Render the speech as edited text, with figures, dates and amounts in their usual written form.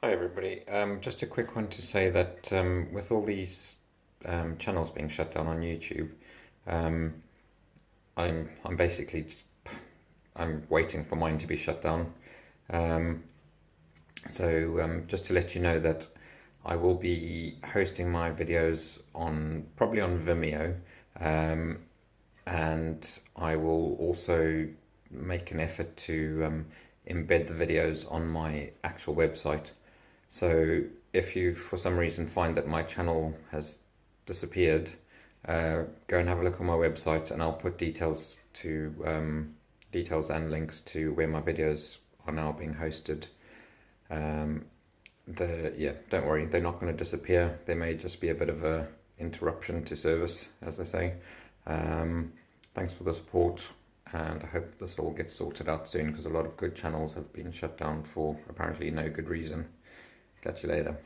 Hi everybody. Just a quick one to say that with all these channels being shut down on YouTube, um, I'm basically I'm waiting for mine to be shut down. Um, just to let you know that I will be hosting my videos on probably on Vimeo, um, and I will also make an effort to embed the videos on my actual website. So if you, for some reason, find that my channel has disappeared, go and have a look on my website, and I'll put details and links to where my videos are now being hosted. Um, don't worry, they're not going to disappear. There may just be a bit of a interruption to service, as I say. Um, Thanks for the support, and I hope this all gets sorted out soon because a lot of good channels have been shut down for apparently no good reason. Catch you later.